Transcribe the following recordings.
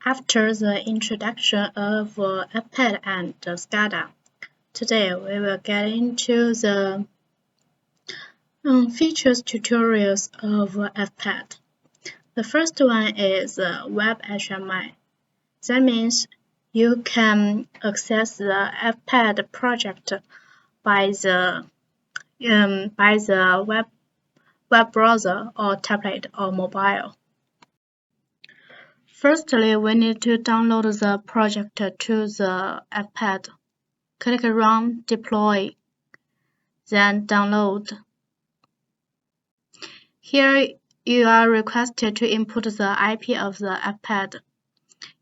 After the introduction of FPAD and SCADA, today we will get into the features tutorials of FPAD. The first one is Web HMI. That means you can access the FPAD project by the web browser or tablet or mobile. Firstly, we need to download the project to the FPAD. Click Run, Deploy, then Download. Here you are requested to input the IP of the FPAD.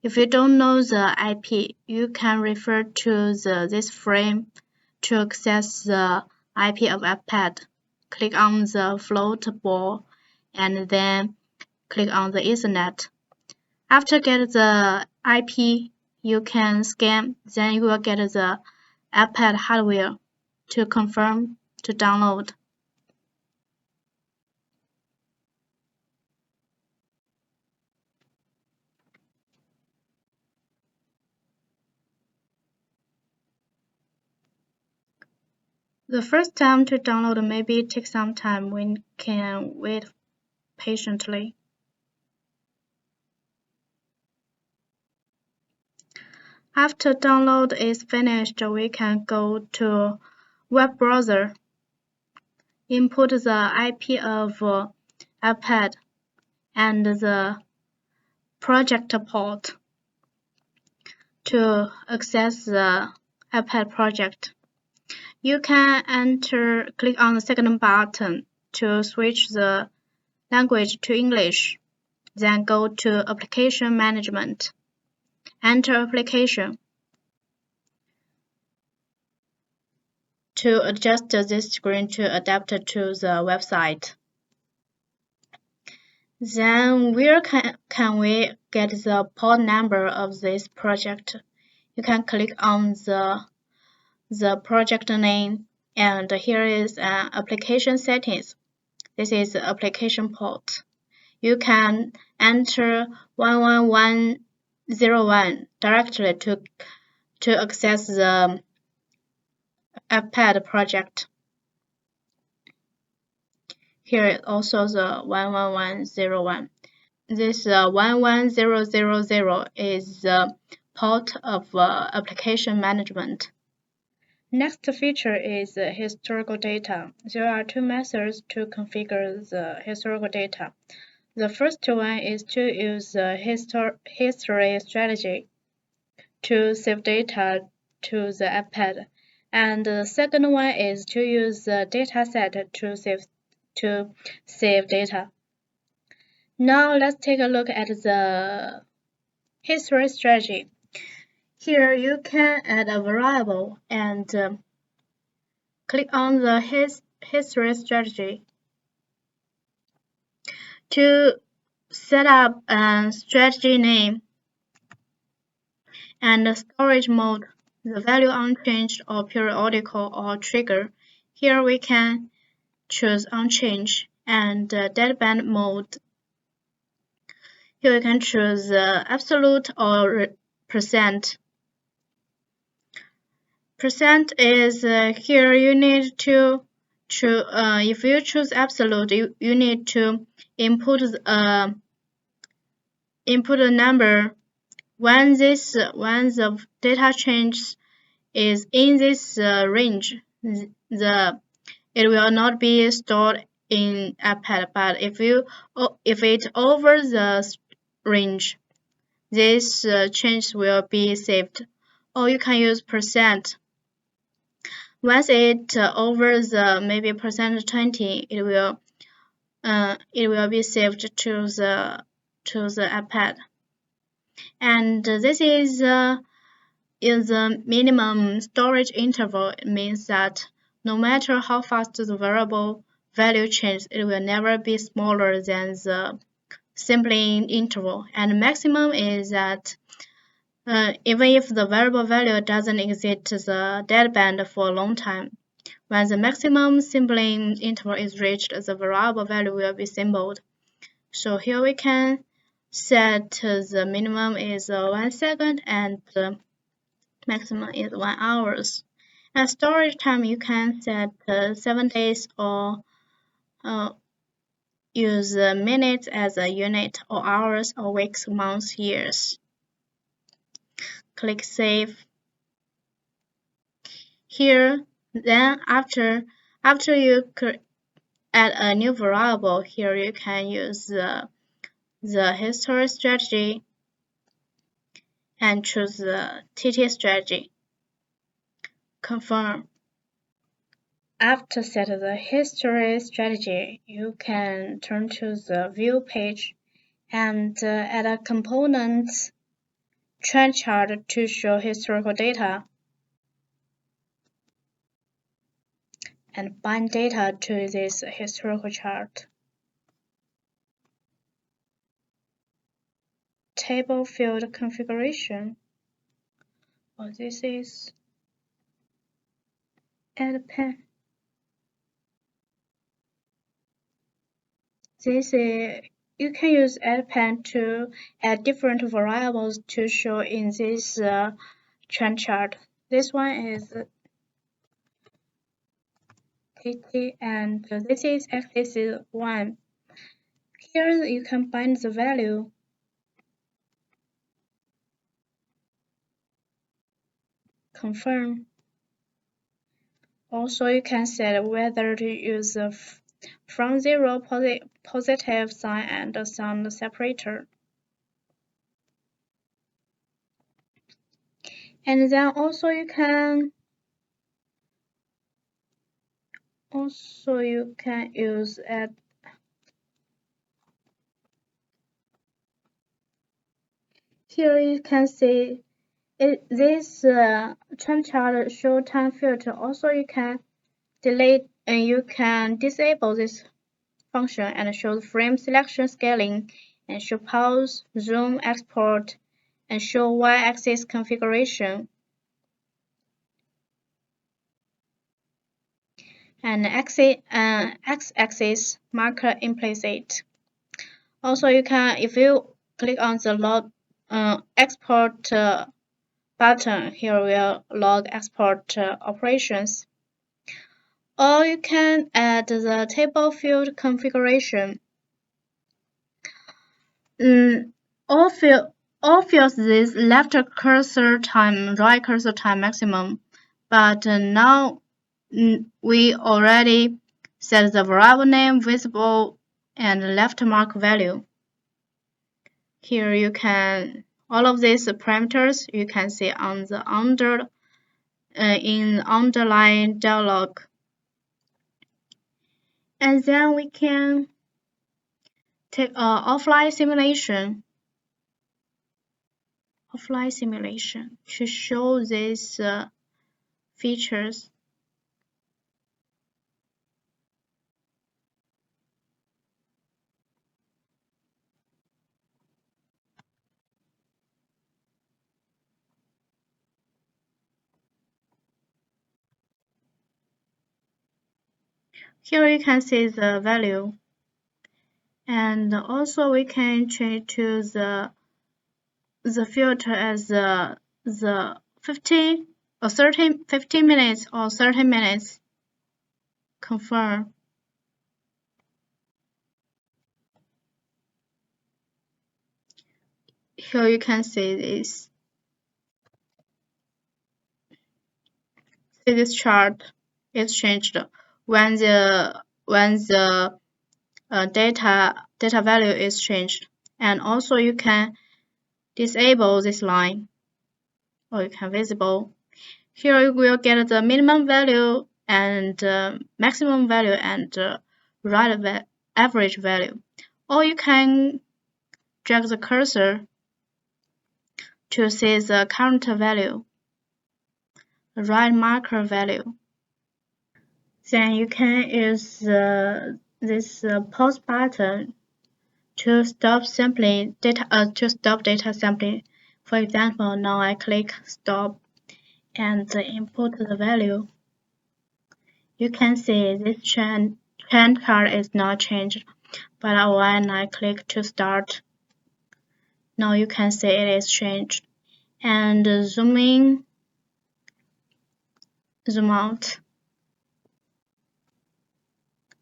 If you don't know the IP, you can refer to this frame to access the IP of FPAD. Click on the float ball and then click on the Ethernet. After get the IP, you can scan, then you will get the FPAD hardware to confirm to download. The first time to download maybe take some time. We can wait patiently. After download is finished, we can go to web browser, input the IP of FPAD and the project port to access the FPAD project. You can click on the second button to switch the language to English, then go to Application Management. Enter application. To adjust this screen to adapt to the website. Then where can we get the port number of this project? You can click on the project name, and here is an application settings. This is the application port. You can enter 11101 directly to access the FPAD project. Here is also the 11101. This 11000 is the port of application management. Next feature is historical data. There are two methods to configure the historical data. The first one is to use the history strategy to save data to the FPAD, and the second one is to use the dataset to save data. Now let's take a look at the history strategy. Here you can add a variable and click on the history strategy to set up a strategy name and storage mode, the value unchanged or periodical or trigger. Here we can choose unchanged and deadband mode. Here we can choose absolute or percent. Percent is here you need to choose, if you choose absolute, you need to input a number when the data change is in this range. It will not be stored in FPAD, but if it over the range, this change will be saved. Or you can use percent. Once it over the maybe percent 20, it will be saved to the FPAD. And this is the minimum storage interval. It means that no matter how fast the variable value changes, it will never be smaller than the sampling interval. And maximum is that even if the variable value doesn't exit the deadband for a long time, when the maximum sampling interval is reached, the variable value will be sampled. So here we can set the minimum is 1 second and the maximum is 1 hour. At storage time, you can set 7 days or use minutes as a unit, or hours, or weeks, months, years. Click Save. Here, then after you add a new variable, here you can use the history strategy and choose the TT strategy. Confirm. After set the history strategy, you can turn to the view page and add a component trend chart to show historical data and bind data to this historical chart. Table field configuration. This is add pen. You can use add pen to add different variables to show in this trend chart. This one is TT and this is axis 1. Here you can bind the value. Confirm. Also, you can set whether to use the from zero positive sign and a sound separator. And then also you can use at here you can see this trend chart show time filter. Also you can delete and you can disable this function and show frame selection scaling and show pause, zoom, export, and show y-axis configuration. And x-axis marker implicit. Also, you can, if you click on the log export button, here will log export operations. Or you can add the table field configuration. All fields this left cursor time, right cursor time maximum, but now we already set the variable name, visible, and left mark value. Here you can all of these parameters you can see on the in underline dialog. And then we can take offline simulation to show these features. Here you can see the value. And also we can change to the filter as the 15 minutes or 30 minutes. Confirm. Here you can see this. See this chart is changed when the data value is changed. And also you can disable this line, or you can visible. Here you will get the minimum value and maximum value and average value. Or you can drag the cursor to see the current value, the right marker value. Then you can use this pause button to stop data sampling. For example, now I click stop and input the value. You can see this trend chart is not changed, but when I click to start, Now you can see it is changed. And zoom in, zoom out.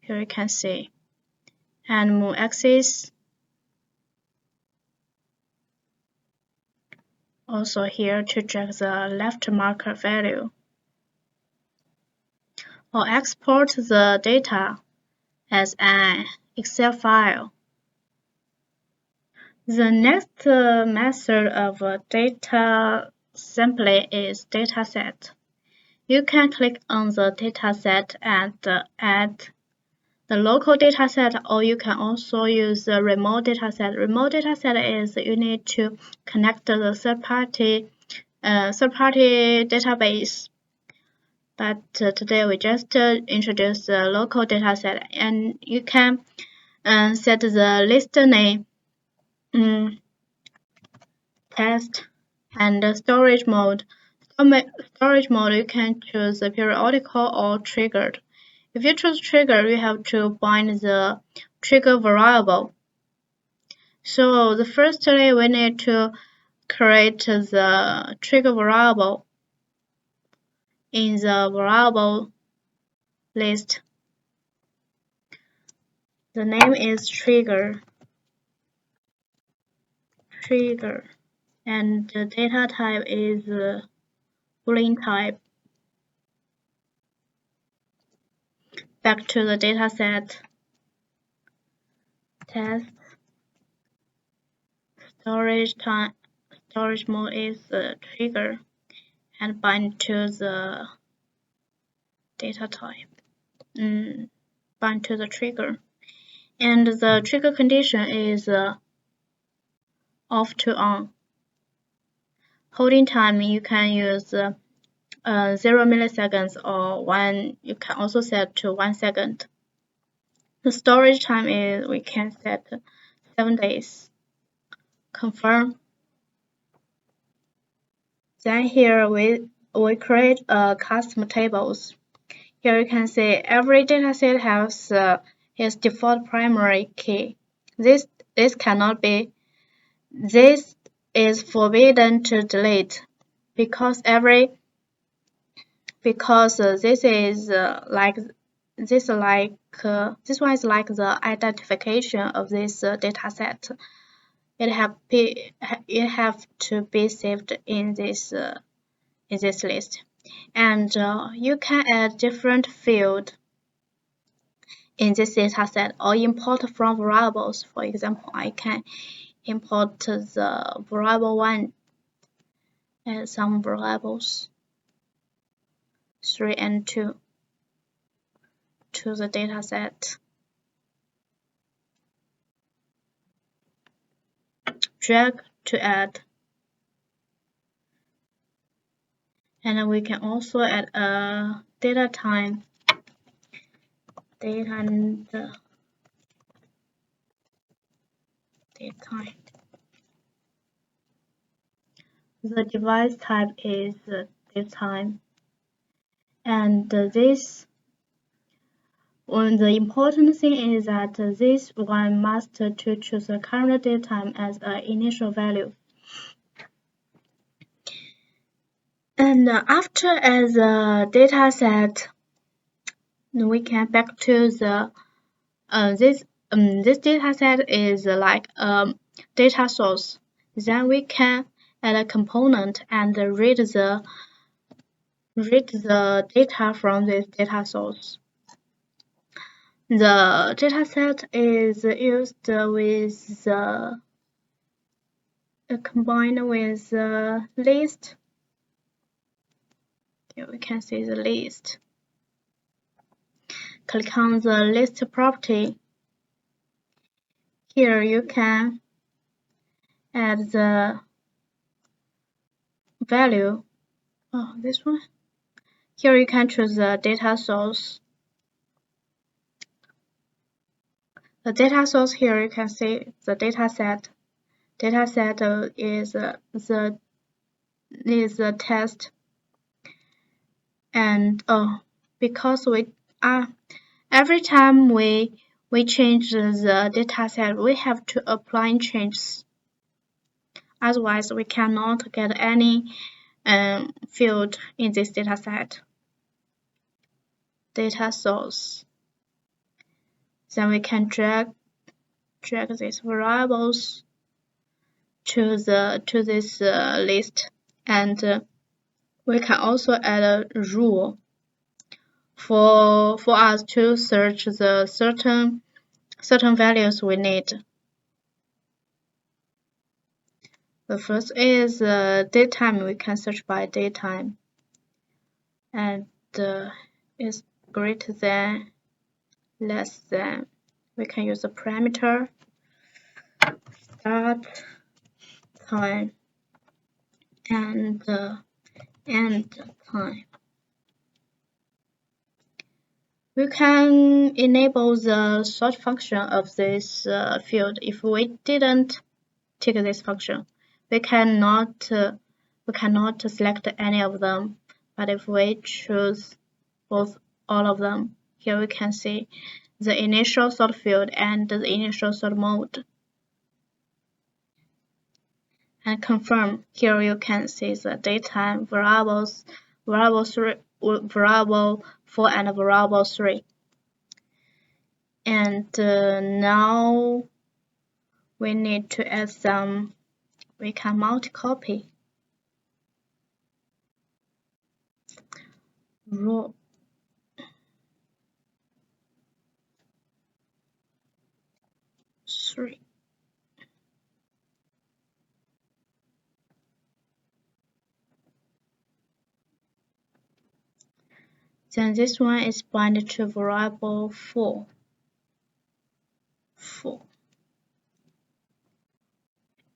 Here you can see. And move axis. Also here to check the left marker value. Or export the data as an Excel file. The next method of data sampling is dataset. You can click on the dataset and add the local dataset, or you can also use the remote dataset. Remote dataset is you need to connect the third-party database. But today we just introduce the local dataset, and you can set the list name, test, and the storage mode. Storage mode you can choose periodical or triggered. If you choose trigger, you have to bind the trigger variable. So the first thing we need to create the trigger variable in the variable list. The name is trigger, and the data type is Boolean type. Back to the dataset. Test. Storage mode is trigger, and bind to the data type. Bind to the trigger, and the trigger condition is off to on. Holding time you can use 0 milliseconds or 1. You can also set to 1 second. The storage time is we can set 7 days. Confirm. Then here we create custom tables. Here you can see every dataset has its default primary key. This cannot be. This is forbidden to delete because this is this one is like the identification of this dataset. It have to be saved in this list, and you can add different field in this dataset or import from variables. For example, I can import the variable 1 and some variables 3 and 2 to the dataset. Drag to add, and we can also add a data time. Date and date time. The device type is date time, and this one. The important thing is that this one must to choose the current date time as an initial value. And after as a data set, we can back to the this data set is like a data source. Then we can add a component and read the data from this data source. The dataset is used with combined with the list. Here we can see the list. Click on the list property. Here you can add the value. Oh, this one. Here you can choose the data source. The data source here you can see the dataset. Dataset is the test, and because we every time we change the dataset, we have to apply changes. Otherwise, we cannot get any field in this dataset. Data source. Then we can drag these variables to this list, and we can also add a rule for us to search the certain values we need. The first is datetime. We can search by datetime, and is greater than, less than. We can use a parameter start time and end time. We can enable the sort function of this field. If we didn't take this function, we cannot select any of them. But if we choose all of them, here we can see the initial sort field and the initial sort mode. And confirm, here you can see the datetime variables, variable 4 and variable 3. And now we need to add some, we can multi-copy row. Three. Then this one is bound to variable 4.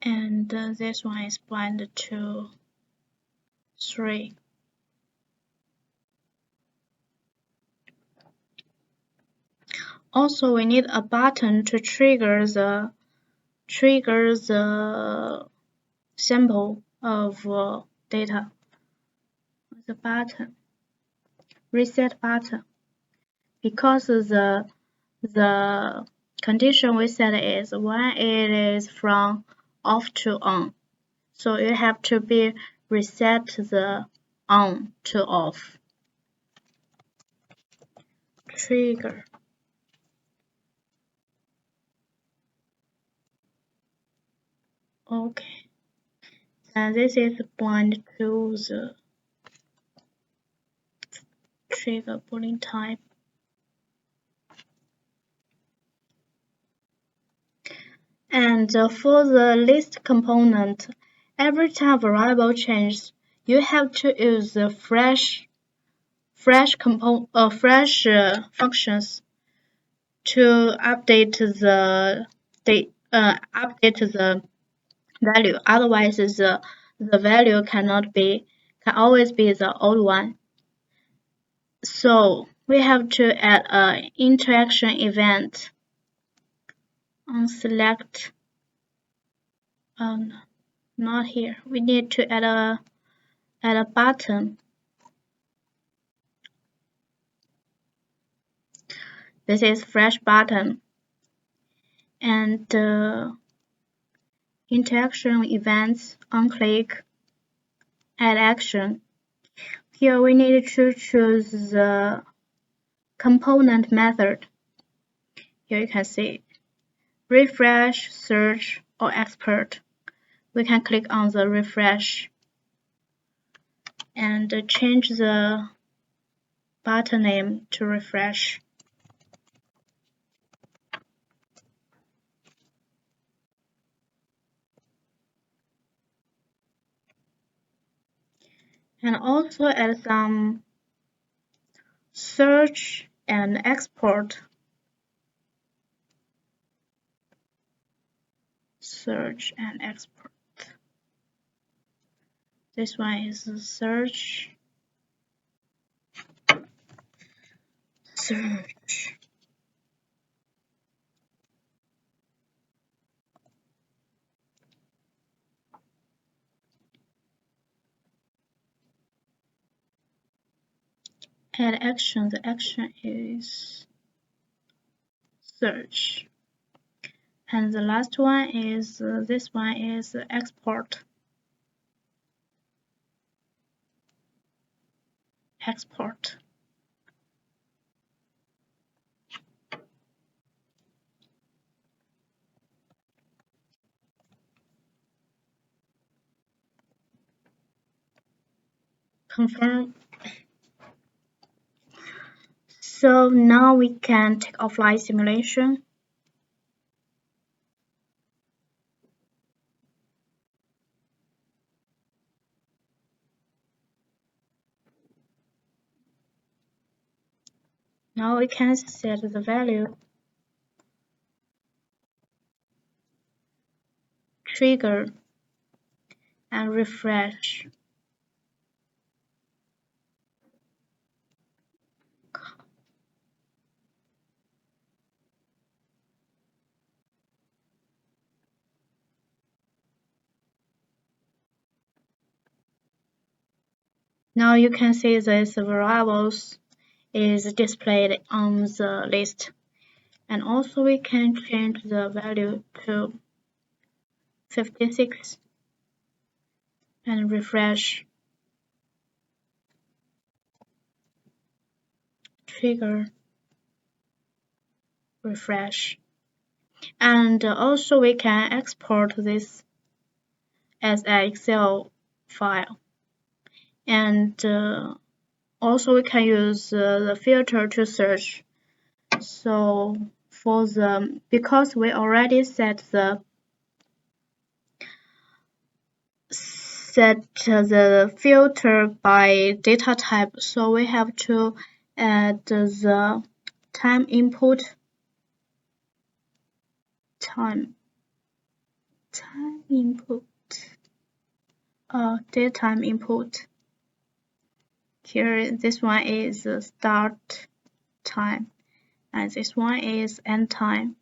And this one is bound to 3. Also, we need a button to trigger the sample of data. The button, reset button, because the condition we set is when it is from off to on, so you have to be reset the on to off. Trigger. Okay. And this is bound to the trigger boolean type. And for the list component, every time variable changes, you have to use the fresh functions to update the value. Otherwise, the value can always be the old one. So we have to add an interaction event on select. Not here. We need to add a button. This is fresh button, and interaction events on click, add action. Here we need to choose the component method. Here you can see refresh, search, or export. We can click on the refresh and change the button name to refresh. And also add some search and export. Search and export. This one is search. Search. Add action. The action is search. And the last one is this one is export. Confirm. So now we can take offline simulation. Now we can set the value, trigger, and refresh. Now you can see these variables is displayed on the list. And also we can change the value to 56 and refresh. Trigger, refresh. And also we can export this as an Excel file. And also we can use the filter to search. So for because we already set the filter by data type, so we have to add the time input, datetime input. Here, this one is the start time, and this one is end time.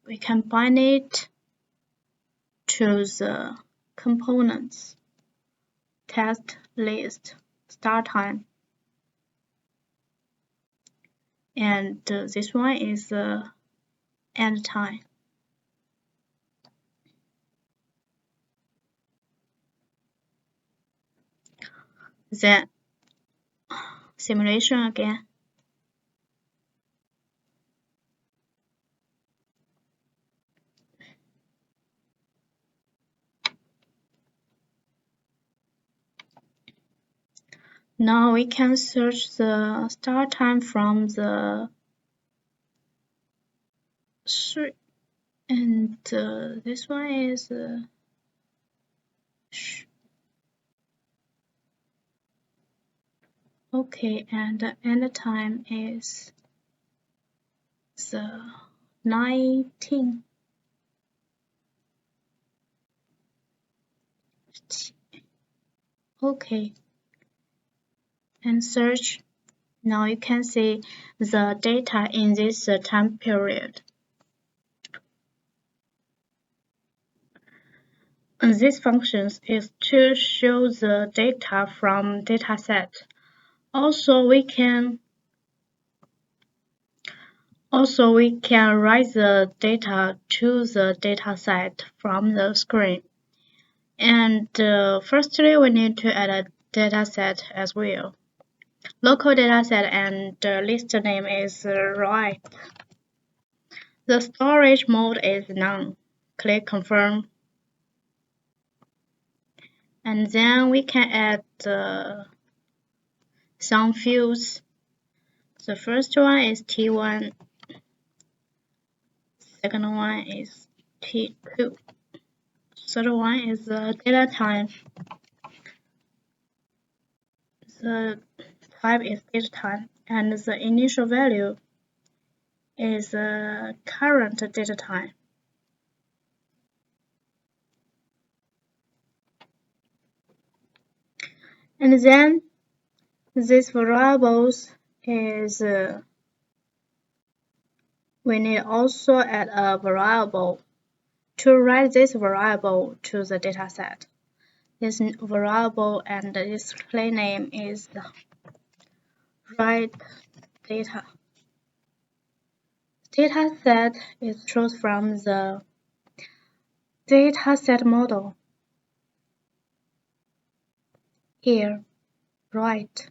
We can bind it to the components, test list, start time, and this one is the end time. Then simulation again. Now we can search the start time from the 3, and this one is okay, and the end time is the 19. Okay, and search. Now you can see the data in this time period. And this function is to show the data from dataset. Also, we can write the data to the dataset from the screen. And firstly, we need to add a dataset as well. Local dataset and list name is right. The storage mode is none. Click confirm. And then we can add some fields. The first one is T1. Second one is T2. Third one is the data time. The type is data time, and the initial value is current data time. And then these variables is we need also add a variable to write this variable to the dataset. This variable and the display name is write data. data set is chosen from the data set model. Here, write,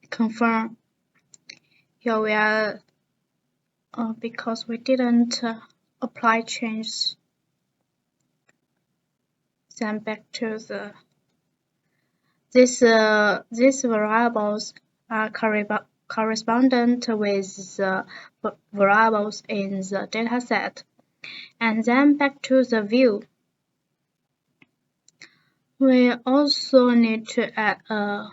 confirm. Here we are, because we didn't apply changes. Then back to the these variables are correspondent with the variables in the dataset. And then back to the view. We also need to add a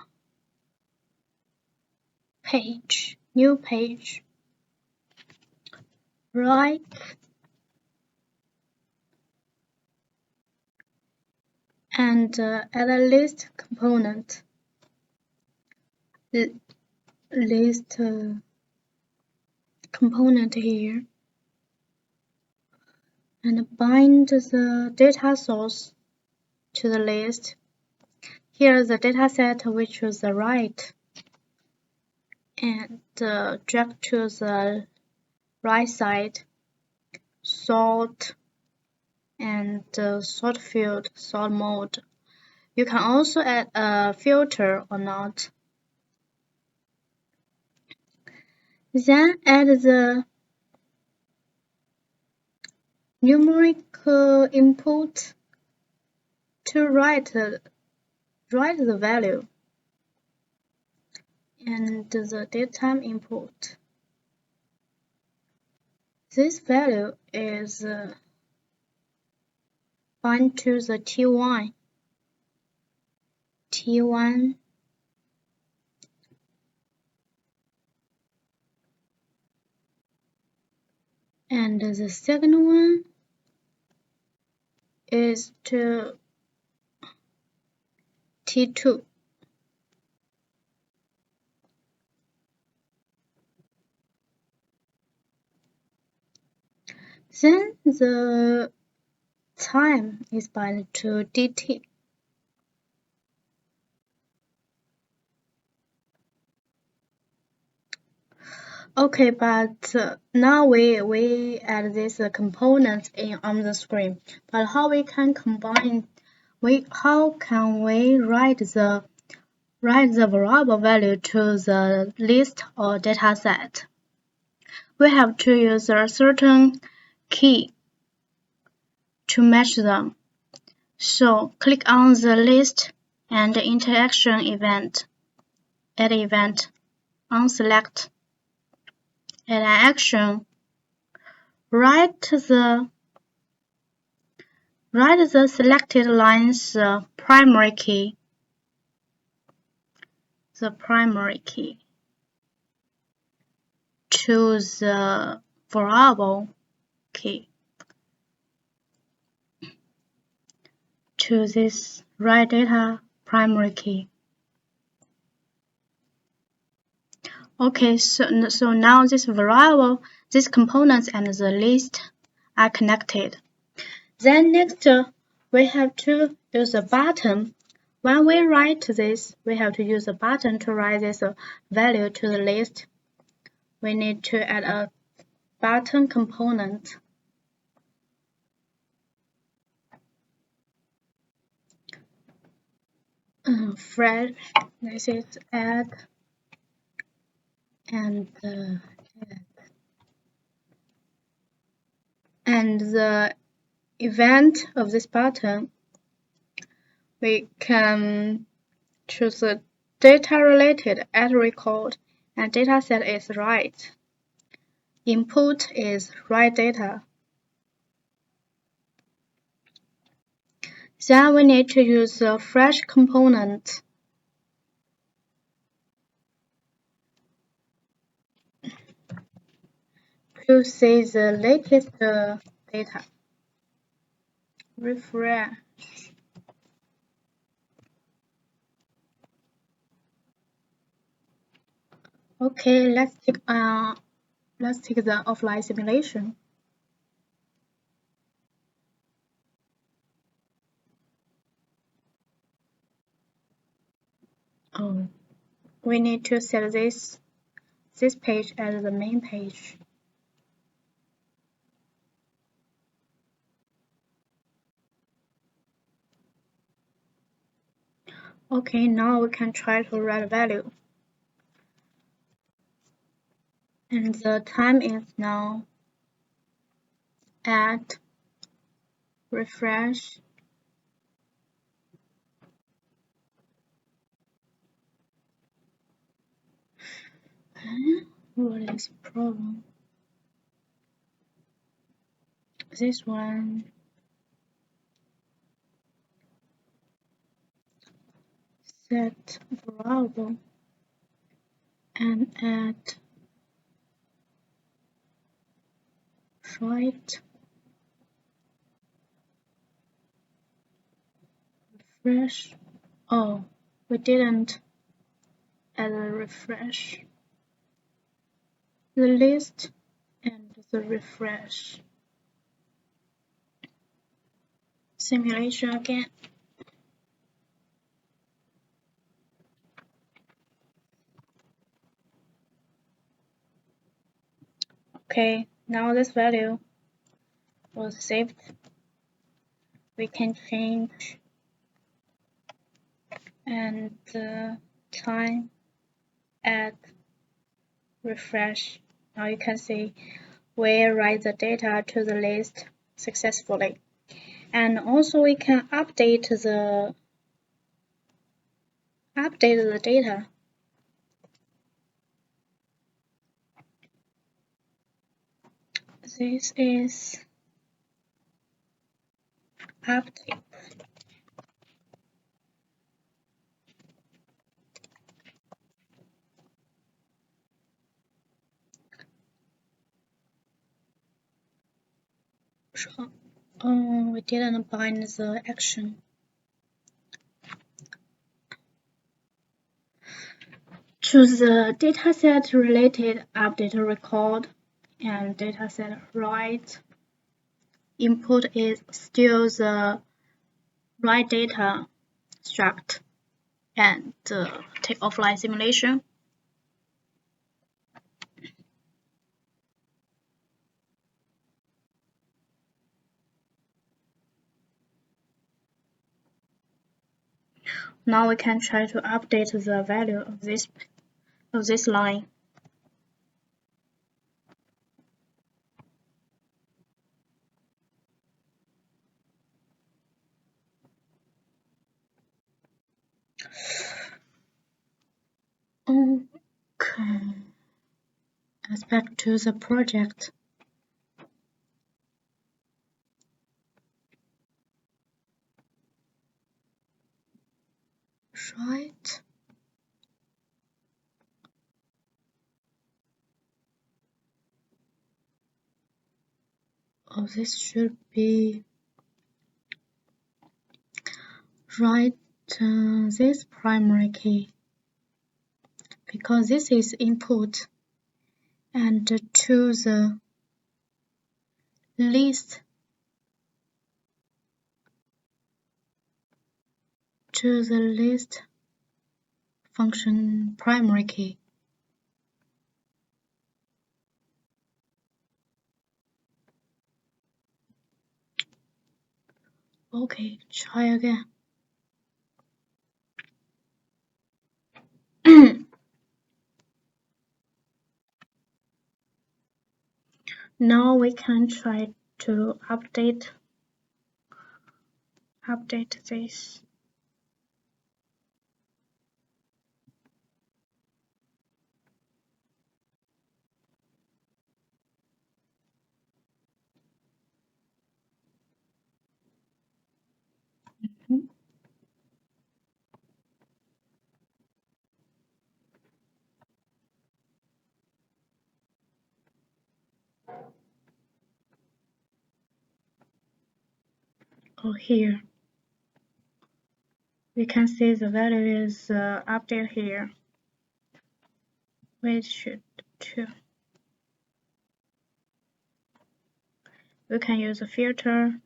page, new page. Right. And add a list component. List component here. And bind the data source to the list. Here is the dataset we choose the right. And drag to the right side. Sort and sort field, sort mode. You can also add a filter or not. Then add the numeric input to write the value and the datetime input. This value is bind to the T1. And the second one is to T2. Then the time is bind to DT. Okay, but now we add these components on the screen. But how we can combine? How can we write the variable value to the list or data set? We have to use a certain key to match them. So click on the list and interaction event. Add event. Unselect. Add an action. Write the selected line's primary key. The primary key to the variable key. To this write data primary key. Okay, so now this variable, these components and the list are connected. Then next, we have to use a button. When we write this, we have to use a button to write this value to the list. We need to add a button component. Fresh, this is add and the event of this button, we can choose the data related add record, and dataset is write. Input is write data. Then we need to use the fresh component. To see the latest data. Refresh. Okay, let's take the offline simulation. We need to set this this page as the main page. Okay, now we can try to write a value. And the time is now at refresh. What is the problem? This one. Set variable and add right refresh. Oh, we didn't add a refresh. The list and the refresh. Simulation again. Okay, now this value was saved. We can change and time add refresh. Now you can see we write the data to the list successfully. And also we can update the data. This is update. We didn't bind the action. Choose the dataset related update record and dataset write. Input is still the write data struct and take offline simulation. Now we can try to update the value of this line. Okay. Let's back to the project. Right. Oh, this should be right. This primary key, because this is input, and to the list function primary key. Okay, try again. Now we can try to update this. Oh, here we can see the value is updated here. We should too. We can use a filter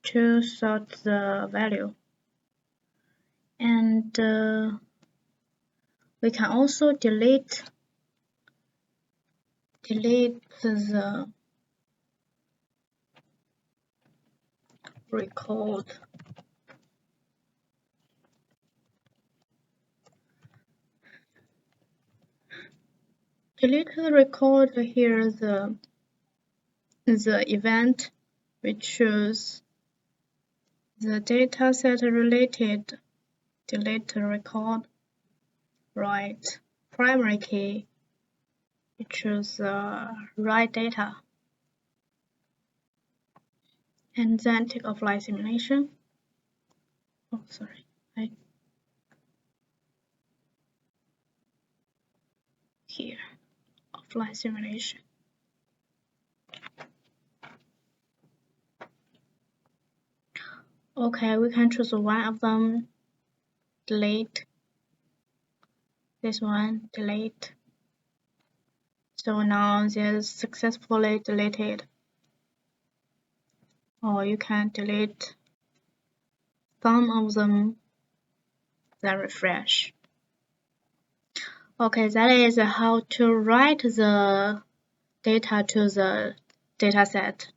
to sort the value, and We can also delete the record. Delete the record. Here the event. We choose the dataset related. Delete the record. Write primary key. We choose write data. And then take offline simulation. Oh, sorry. Here, offline simulation. Okay, we can choose one of them. Delete. This one, delete. So now this is successfully deleted. Or you can delete some of them, then refresh. Okay, that is how to write the data to the dataset.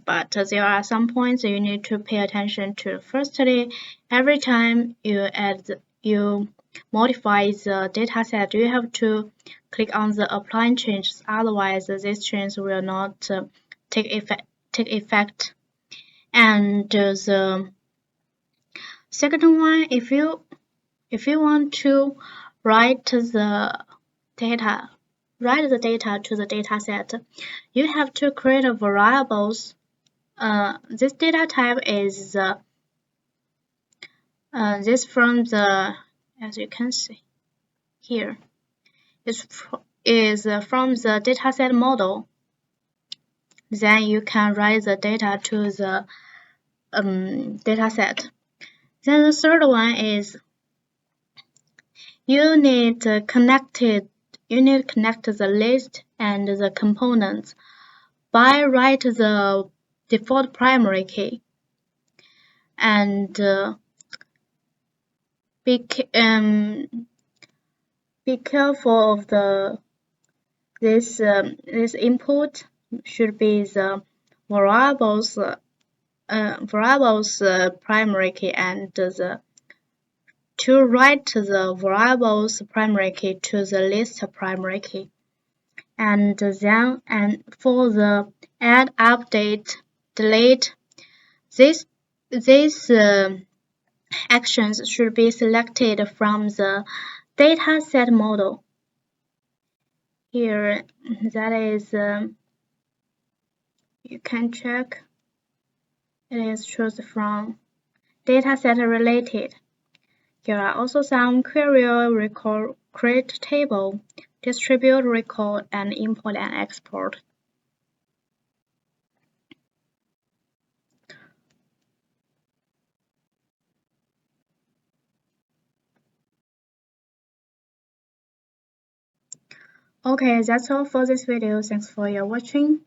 But there are some points you need to pay attention to. Firstly, every time you modify the dataset, you have to click on the apply changes. Otherwise, these changes will not take effect. And the second one, if you want to write the data to the dataset, you have to create a variables. This data type is this from the, as you can see here, is from the dataset model. Then you can write the data to the dataset. Then the third one is you need to connect the list and the components by write the default primary key. And be careful of this input should be the variables primary key, and to write the variables primary key to the list primary key. And then for the add, update, delete, these actions should be selected from the dataset model. Here, that is, you can check. It is chosen from dataset related. Here are also some query record, create table, distribute record, and import and export. Okay, that's all for this video. Thanks for your watching.